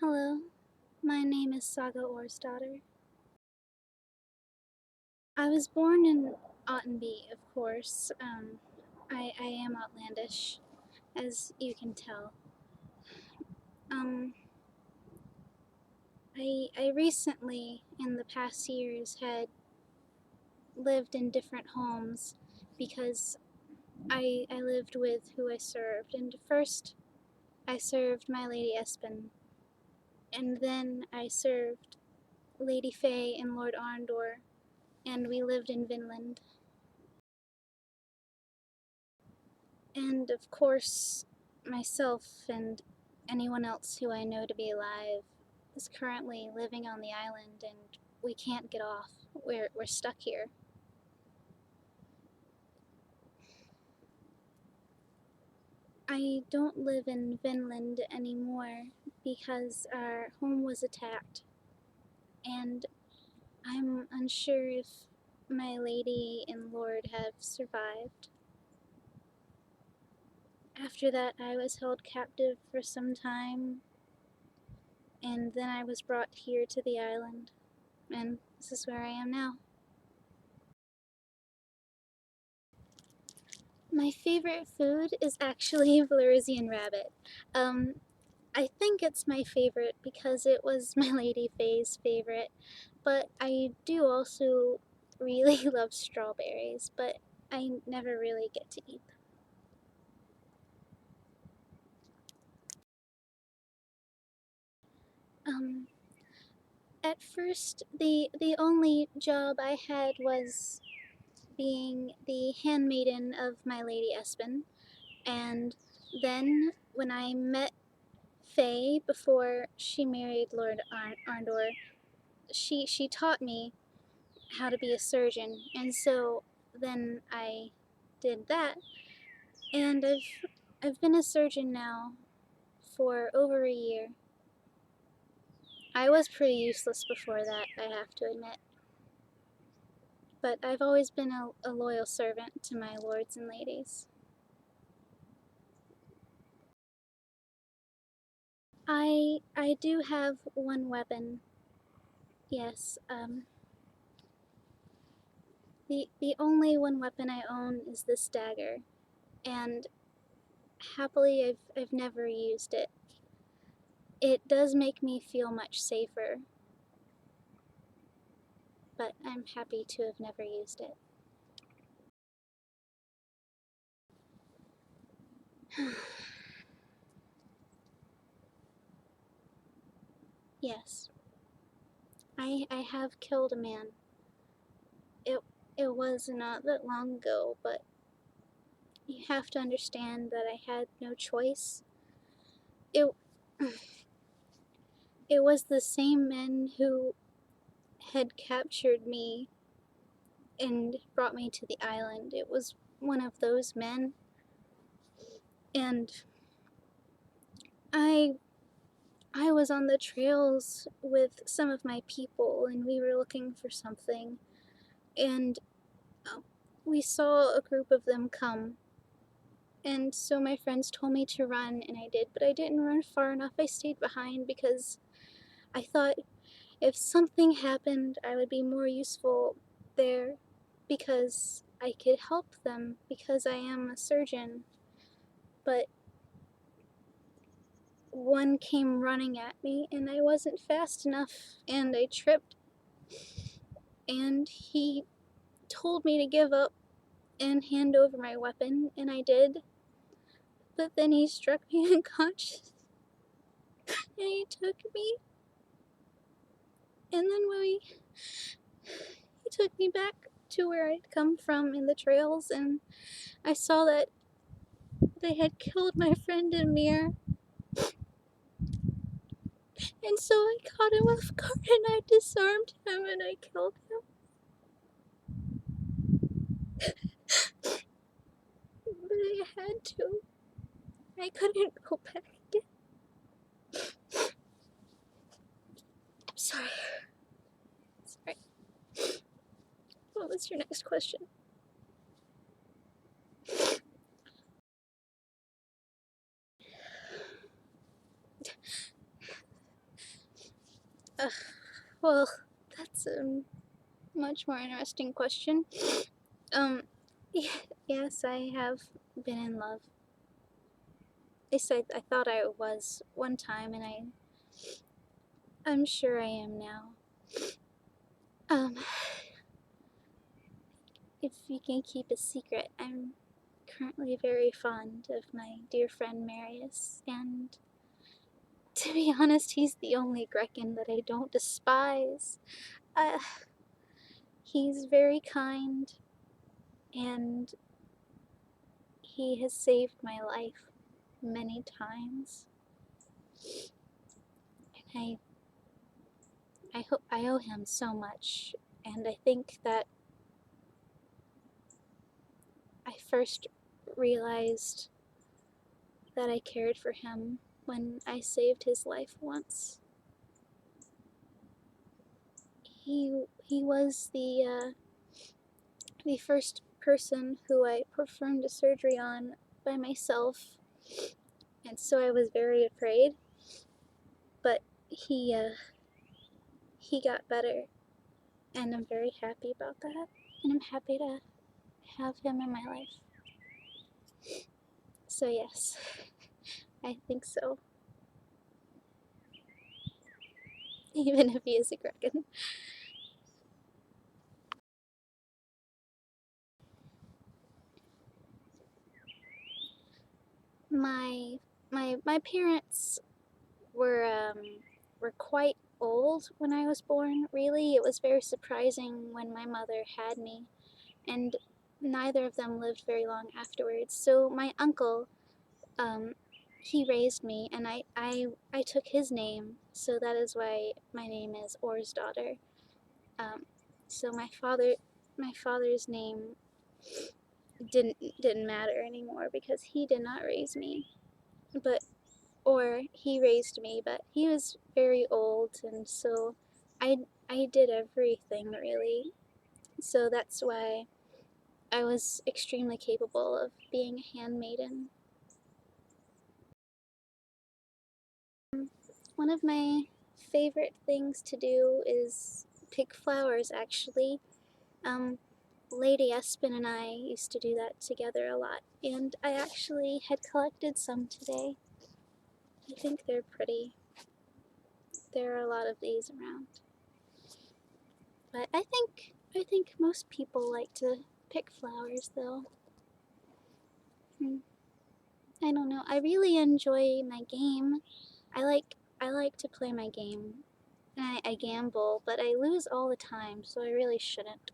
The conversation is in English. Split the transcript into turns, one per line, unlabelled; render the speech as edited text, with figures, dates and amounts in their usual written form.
Hello, my name is Saga Orsdotter. I was born in Ottenby, of course. I am outlandish, as you can tell. Um, I recently, in the past years, had lived in different homes because I lived with who I served. And first, I served my Lady Espen, and then I served Lady Faye and Lord Arndor, and we lived in Vinland. And of course, myself and anyone else who I know to be alive is currently living on the island and we can't get off. We're stuck here. I don't live in Vinland anymore because our home was attacked, and I'm unsure if my lady and lord have survived. After that, I was held captive for some time, and then I was brought here to the island, and this is where I am now. My favorite food is actually Valyrian rabbit. Um, I think it's my favorite because it was my Lady Faye's favorite, but I do also really love strawberries, but I never really get to eat them. At first, the only job I had was being the handmaiden of my Lady Espen, and then when I met Faye before she married Lord Arndor, she taught me how to be a surgeon, and so then I did that, and I've been a surgeon now for over a year. I was pretty useless before that, I have to admit, but I've always been a loyal servant to my lords and ladies. I do have one weapon. Yes, the only one weapon I own is this dagger, and happily I've never used it. It does make me feel much safer, but I'm happy to have never used it. Yes, I have killed a man. It it was not that long ago, but you have to understand that I had no choice. It it was the same men who had captured me and brought me to the island. It was one of those men, and I I was on the trails with some of my people, and we were looking for something, and uh, we saw a group of them come. And so my friends told me to run, and I did, but I didn't run far enough. I stayed behind because I thought if something happened, I would be more useful there because I could help them because I am a surgeon. But one came running at me, and I wasn't fast enough, and I tripped, and he told me to give up and hand over my weapon, and I did. But then he struck me unconscious, and he took me, and then he took me back to where I'd come from in the trails, and I saw that they had killed my friend Amir, and so I caught him off guard, and I disarmed him, and I killed him. But I had to. I couldn't go back again. I'm sorry. Sorry. What was your next question? Well, that's a much more interesting question. Um, yes, I have been in love. At least I thought I was one time, and I'm sure I am now. Um, if you can keep a secret, I'm currently very fond of my dear friend Marius, and to be honest, he's the only Grecan that I don't despise. Uh, he's very kind, and he has saved my life many times. And I owe him so much, and I think that I first realized that I cared for him when I saved his life once. He was the first person who I performed a surgery on by myself, and so I was very afraid. But he got better, and I'm very happy about that. And I'm happy to have him in my life. So yes, I think so. Even if he is a Gregan. My my parents were were quite old when I was born. Really, it was very surprising when my mother had me, and neither of them lived very long afterwards. So my uncle, um, he raised me, and I took his name. So that is why my name is Orsdotter. Um, so my father's name didn't matter anymore because he did not raise me, but or he raised me, but he was very old, and so I I did everything really. So that's why I was extremely capable of being a handmaiden. One of my favorite things to do is pick flowers, actually. Um, Lady Espen and I used to do that together a lot, and I actually had collected some today. I think they're pretty. There are a lot of these around. But I think most people like to pick flowers though. Hmm. I don't know. I really enjoy my game. I like to play my game. And I gamble, but I lose all the time, so I really shouldn't.